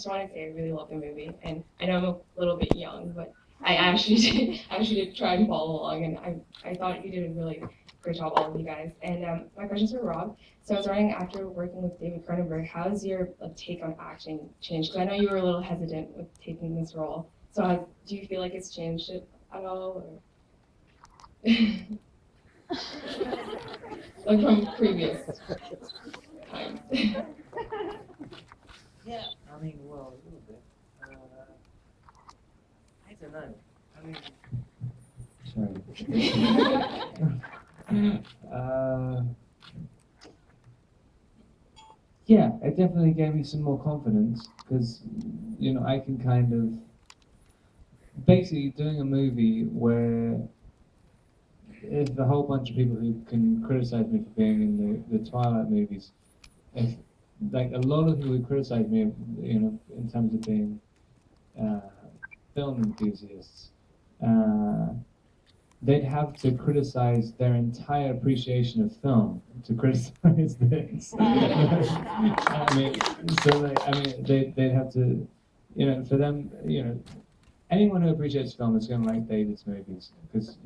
just wanted to say I really love the movie, and I know I'm a little bit young, but I actually did try and follow along, and I thought you did a really great job, all of you guys. And my question's for Rob. So I was wondering, after working with David Cronenberg, how has your take on acting changed? Because I know you were a little hesitant with taking this role. So do you feel like it's changed it at all, or like from previous times? Yeah, I mean, well, a little bit. I don't know. I mean, sorry. Yeah, it definitely gave me some more confidence because, I can kind of basically doing a movie where if a whole bunch of people who can criticize me for being in the Twilight movies, if like a lot of people who criticize me, in terms of being film enthusiasts, they'd have to criticize their entire appreciation of film to criticize this. They'd have to, for them, anyone who appreciates film is going to like David's movies because,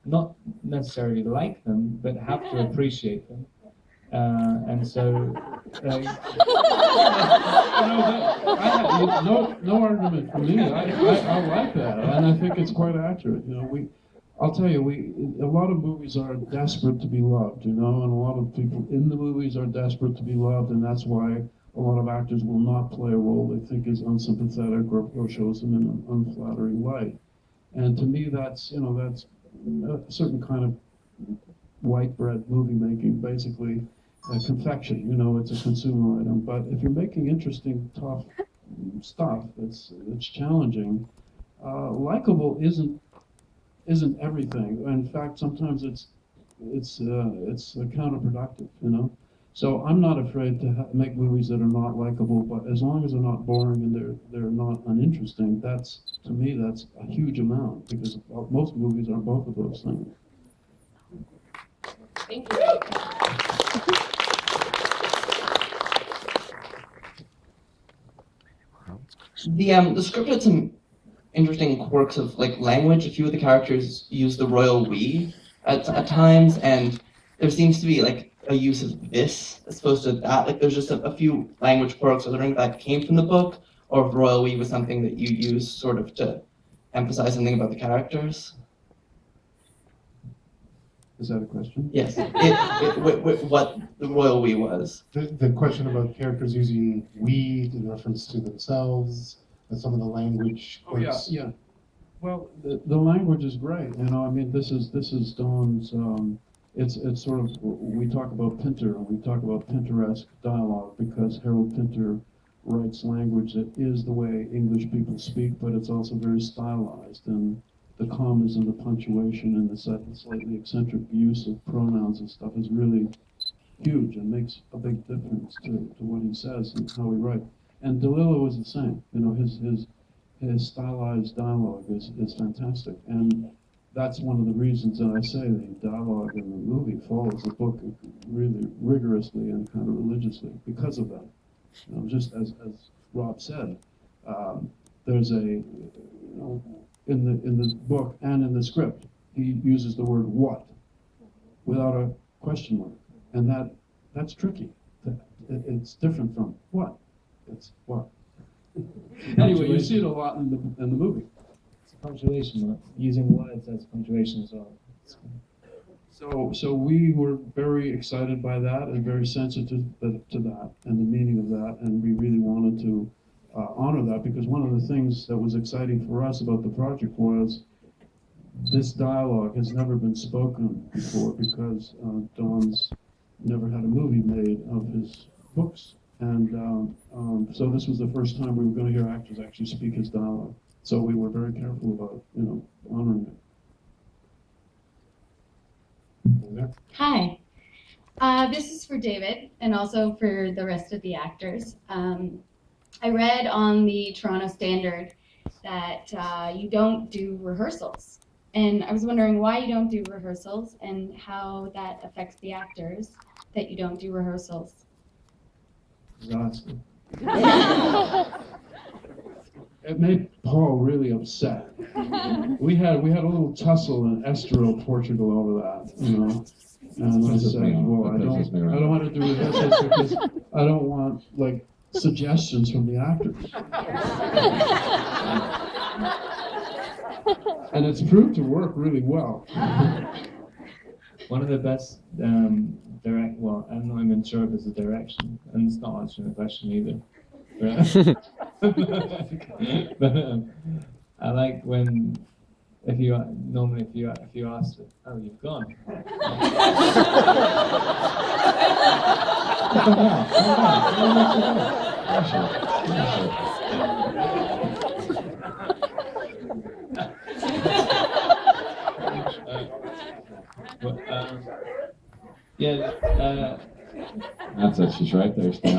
not necessarily like them, but have to appreciate them. And so, I have no argument for me. I like that, and I think it's quite accurate. I'll tell you, a lot of movies are desperate to be loved, and a lot of people in the movies are desperate to be loved, and that's why a lot of actors will not play a role they think is unsympathetic or shows them in an unflattering light. And to me, that's a certain kind of white bread movie making, basically. Confection, it's a consumer item. But if you're making interesting, tough stuff that's challenging, likable isn't everything. In fact, sometimes it's counterproductive. So I'm not afraid to make movies that are not likable, but as long as they're not boring and they're not uninteresting, to me that's a huge amount because most movies are both of those things. Thank you. The script had some interesting quirks of language. A few of the characters use the royal we at times, and there seems to be a use of this as opposed to that. There's just a few language quirks. I was wondering if that came from the book, or if royal we was something that you used sort of to emphasize something about the characters. Is that a question? Yes. What the royal we was. The question about characters using we in reference to themselves, and some of the language quirks. Oh, yeah. Well, the language is great. This is Dawn's. It's sort of, we talk about Pinter, and we talk about Pinteresque dialogue because Harold Pinter writes language that is the way English people speak, but it's also very stylized, and the commas and the punctuation and the slightly eccentric use of pronouns and stuff is really huge and makes a big difference to what he says and how he writes. And DeLillo is the same. His stylized dialogue is fantastic. And that's one of the reasons that I say the dialogue in the movie follows the book really rigorously and kind of religiously because of that. Just as Rob said, there's in the book and in the script, he uses the word what without a question mark, and that's tricky. It's different from what. It's what. Anyway, you see it a lot in the movie. It's a punctuation mark. Using words as punctuation as well. So we were very excited by that and very sensitive to that and the meaning of that, and we really wanted to honor that because one of the things that was exciting for us about the project was this dialogue has never been spoken before because Don's never had a movie made of his books, and so this was the first time we were going to hear actors actually speak his dialogue. So we were very careful about honoring it. Hi. This is for David and also for the rest of the actors. I read on the Toronto Standard that you don't do rehearsals. And I was wondering why you don't do rehearsals and how that affects the actors that you don't do rehearsals. Exhausting. it made Paul really upset. We had a little tussle in Estoril, Portugal over that, you know. And I said, well, I don't want to do rehearsals because I don't want like suggestions from the actors. And it's proved to work really well. One of the best well, I'm not even sure if it's a direction, and it's not answering the question either. But I like when if you ask, oh, you've gone. That's it, she's right there still.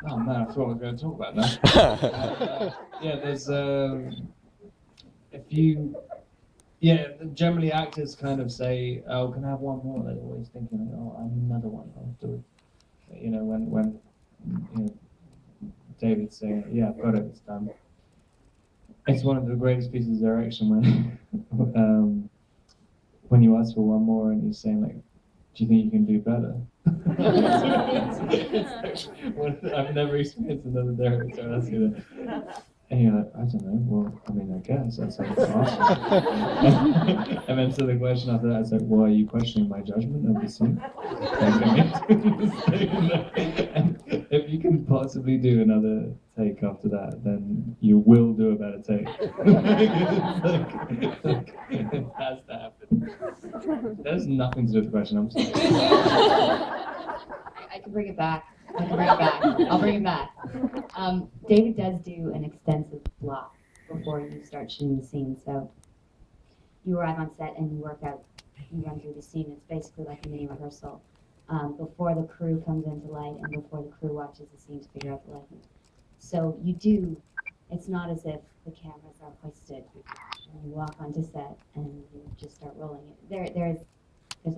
Oh man, I thought I was going to talk about that. There's generally actors kind of say, oh, can I have one more? They're always thinking, oh, I need another one. I'll do it. But, when David's saying, yeah, I've got it, it's done. It's one of the greatest pieces of direction when you ask for one more and he's saying, like, do you think you can do better? I've never experienced another director asking that. And you're like, I don't know, well, I mean, I guess, that sounds awesome. And then so the question after that is like, well, are you questioning my judgment of the scene? And if you can possibly do another take after that, then you will do a better take. It has to happen. There's nothing to do with the question, I'm sorry. I can bring it back. I'll bring it back. David does do an extensive block before you start shooting the scene. So you arrive on set and you work out, you run through the scene. It's basically like a mini rehearsal before the crew comes into light and before the crew watches the scene to figure out the lighting. So it's not as if the cameras are hoisted and you walk onto set and you just start rolling it. There's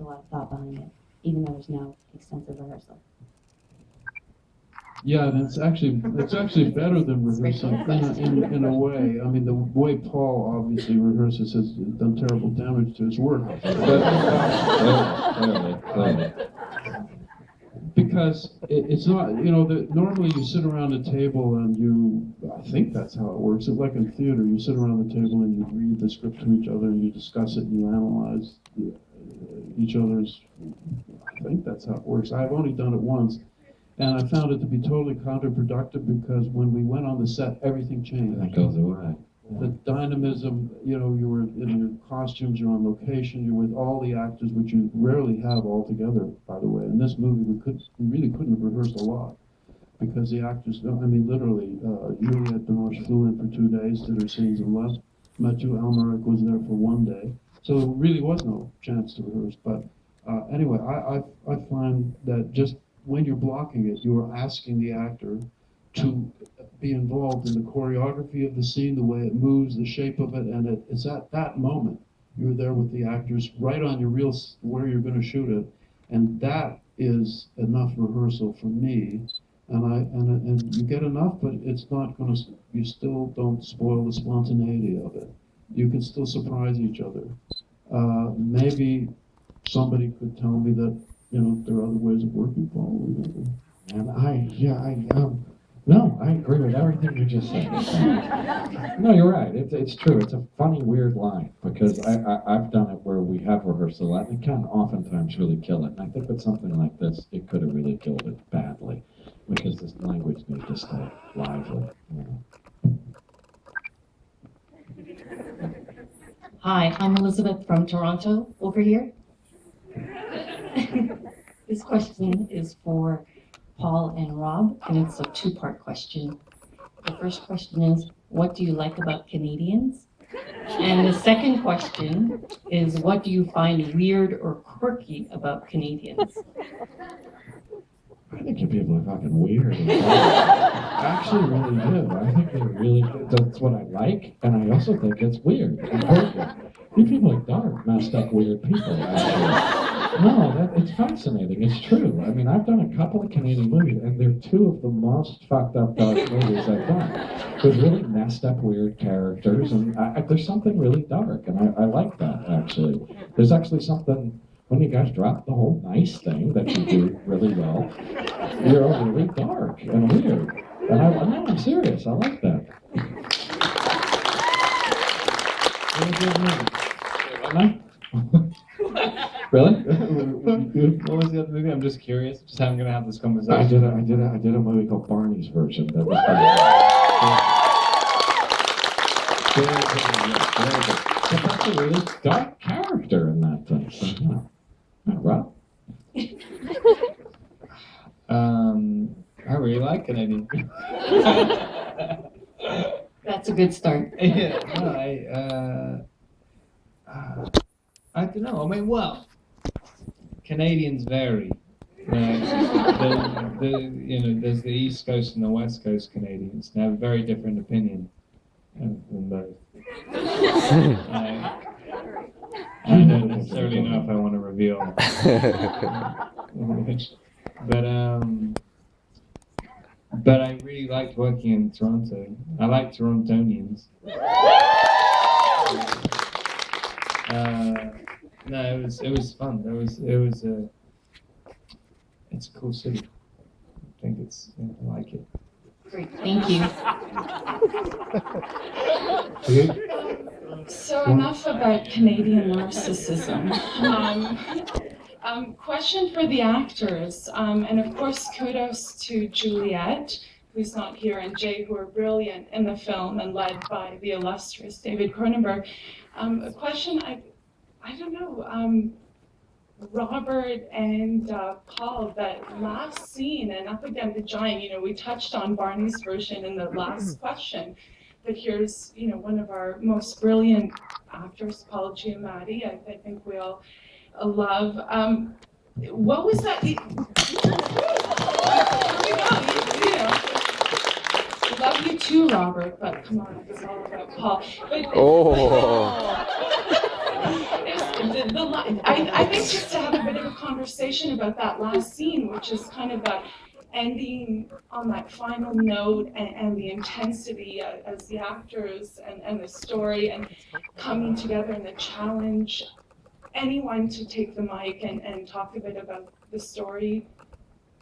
a lot of thought behind it, even though there's no extensive rehearsal. Yeah, and it's actually better than rehearsing in a way. I mean, the way Paul obviously rehearses has done terrible damage to his work. Clearly. Because it's not, normally you sit around a table and I think that's how it works. It's like in theater, you sit around the table and you read the script to each other and you discuss it and you analyze each other's, I think that's how it works. I've only done it once. And I found it to be totally counterproductive because when we went on the set, everything changed. That goes away. The dynamism, you were in your costumes, you're on location, you're with all the actors, which you rarely have all together, by the way. In this movie, we really couldn't have rehearsed a lot because the actors, literally, Juliette Binoche flew in for 2 days, did her scenes and left. Mathieu Almeric was there for 1 day. So there really was no chance to rehearse. But anyway, I find that just when you're blocking it, you are asking the actor to be involved in the choreography of the scene, the way it moves, the shape of it, and it's at that moment you're there with the actors right on your reels where you're going to shoot it, and that is enough rehearsal for me. And you get enough, but it's not going to. You still don't spoil the spontaneity of it. You can still surprise each other. Maybe somebody could tell me that there are other ways of working, Paul. And no, I agree with everything you just said. No, you're right. It's true. It's a funny, weird line because I've done it where we have rehearsal and it can oftentimes really kill it. And I think with something like this, it could have really killed it badly because this language needs to stay lively. Hi, I'm Elizabeth from Toronto over here. This question is for Paul and Rob, and it's a two-part question. The first question is, what do you like about Canadians? And the second question is, what do you find weird or quirky about Canadians? I think you people are fucking weird. I actually really do. I think they're really good. That's what I like, and I also think it's weird and quirky. You people are dark, messed up, weird people, actually. No, it's fascinating. It's true. I mean, I've done a couple of Canadian movies, and they're two of the most fucked up dark movies I've done. With really messed up, weird characters, and there's something really dark, and I like that, actually. There's actually something, when you guys drop the whole nice thing that you do really well, you're really dark and weird. And I'm serious. I like that. Really? What was the other movie? I'm just curious. Just I'm gonna have this conversation. I did a movie called Barney's Version. That was very good. But that's a really dark character in that thing. So, yeah. Rob? I really like Canadian. That's a good start. Yeah, no, I don't know. I mean, well, Canadians vary. There's the East Coast and the West Coast Canadians, and have a very different opinion than both. I don't necessarily know if I want to reveal which, but I really liked working in Toronto. I like Torontonians. No, it was fun. It's a cool city. I think I like it. Great, thank you. So enough about Canadian narcissism. Question for the actors, and of course kudos to Juliette, who's not here, and Jay, who are brilliant in the film and led by the illustrious David Cronenberg. A question, I don't know, Robert and Paul, that last scene in Up Against the Giant, we touched on Barney's version in the last question, but here's, one of our most brilliant actors, Paul Giamatti, I think we all love. What was that? Here we go, love you too, Robert, but come on, it's all about Paul. But, I think just to have a bit of a conversation about that last scene, which is kind of that ending on that final note and the intensity as the actors and the story and coming together and the challenge. Anyone to take the mic and talk a bit about the story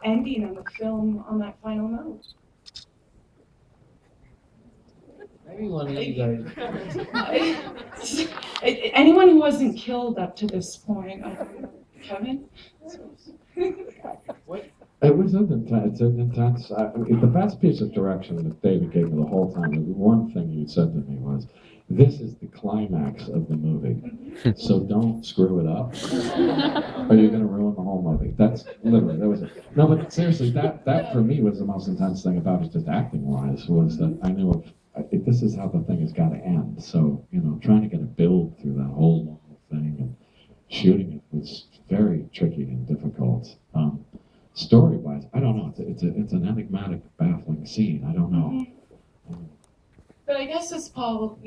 ending and the film on that final note. Maybe one of you guys. Anyone who wasn't killed up to this point, Kevin? It was intense. The best piece of direction that David gave me the whole time, the one thing he said to me was, this is the climax of the movie, so don't screw it up, or you're going to ruin the whole movie. That's literally, that was it. No, but seriously, that for me was the most intense thing about it, just acting-wise, was that I knew this is how the thing has got to end. So, trying to get a build through that whole long thing and shooting it was very tricky and difficult. Story-wise, I don't know. It's an enigmatic, baffling scene. I don't know. But I guess as Paul,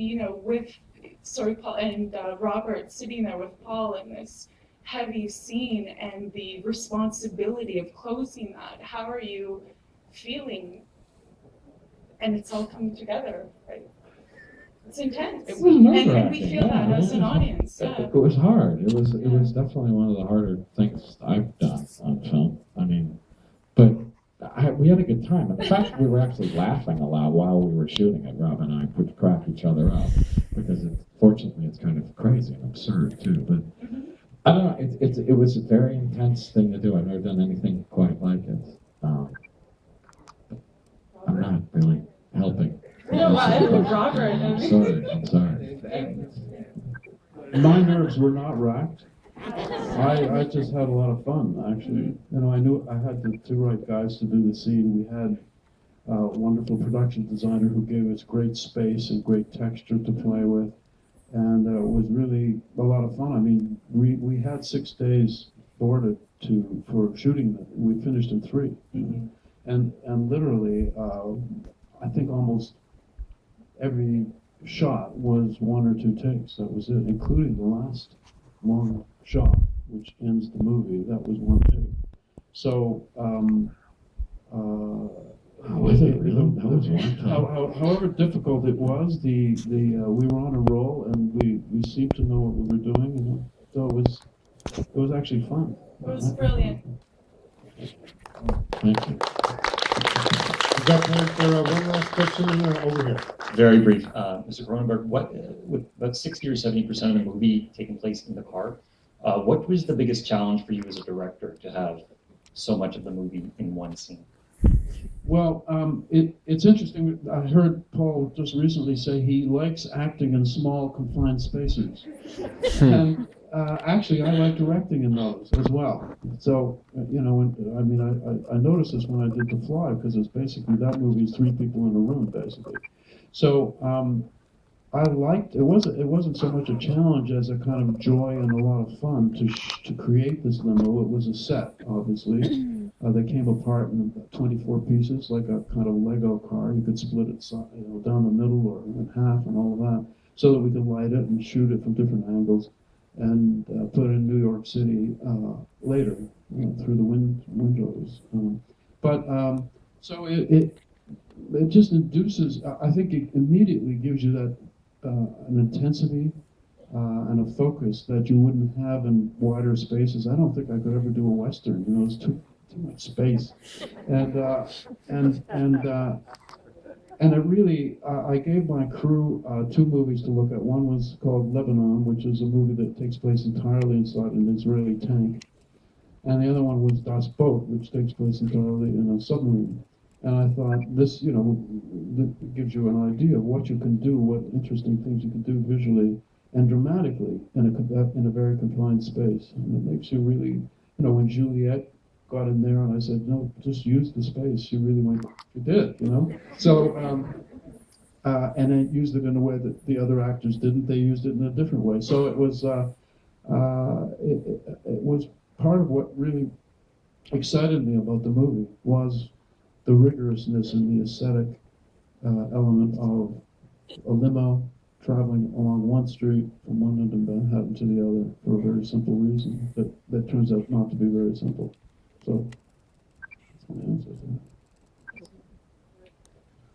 Paul and Robert sitting there with Paul in this heavy scene and the responsibility of closing that, how are you feeling? And it's all coming together, right? It's intense. It was nerve-wracking, and we feel that as an audience. Yeah. It was hard. It was definitely one of the harder things I've done on film. I mean, but we had a good time. And the fact that we were actually laughing a lot while we were shooting it, Rob and I would crack each other up because fortunately it's kind of crazy and absurd too. But I don't know. It was a very intense thing to do. I've never done anything quite like it. I'm not really helping. No, Robert. I'm sorry. My nerves were not racked. I just had a lot of fun, actually. I knew I had the two right guys to do the scene. We had a wonderful production designer who gave us great space and great texture to play with. And it was really a lot of fun. I mean, we had 6 days boarded for shooting it. We finished in 3. And literally, I think almost every shot was 1 or 2 takes. That was it, including the last long shot. which ends the movie. That was one take. So, Was it really? That was one time. however difficult it was, we were on a roll, and we seemed to know what we were doing, and so it was actually fun. It was brilliant. Thank you. We've got time for one last question over here. Very brief, Mr. Cronenberg. With about 60 or 70% of the movie taking place in the car, what was the biggest challenge for you as a director to have so much of the movie in one scene? Well, it's interesting. I heard Paul just recently say he likes acting in small, confined spaces. And actually, I like directing in those as well. So, I noticed this when I did The Fly, because it's basically, that movie is 3 people in a room, basically. So, I liked, it wasn't so much a challenge as a kind of joy and a lot of fun to create this limo. It was a set, obviously. They came apart in 24 pieces, like a kind of Lego car. You could split it down the middle or in half and all of that, so that we could light it and shoot it from different angles and put it in New York City later through the windows. So it just induces, I think it immediately gives you that an intensity and a focus that you wouldn't have in wider spaces. I don't think I could ever do a Western, it's too much space. And it really, I gave my crew 2 movies to look at. One was called Lebanon, which is a movie that takes place entirely inside an Israeli tank. And the other one was Das Boot, which takes place entirely in a submarine. And I thought, this, that gives you an idea of what you can do, what interesting things you can do visually and dramatically in a very confined space. And it makes you really, when Juliet got in there and I said, no, just use the space, she really went, she did, So, and I used it in a way that the other actors didn't. They used it in a different way. So it was part of what really excited me about the movie was the rigorousness and the aesthetic element of a limo traveling along one street from one end of Manhattan to the other for a very simple reason that turns out not to be very simple. So that's my answer to that.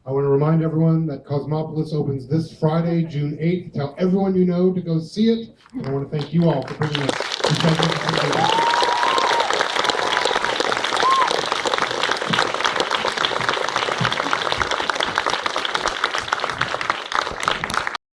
I want to remind everyone that Cosmopolis opens this Friday, June 8th. Tell everyone you know to go see it. And I want to thank you all for bringing us.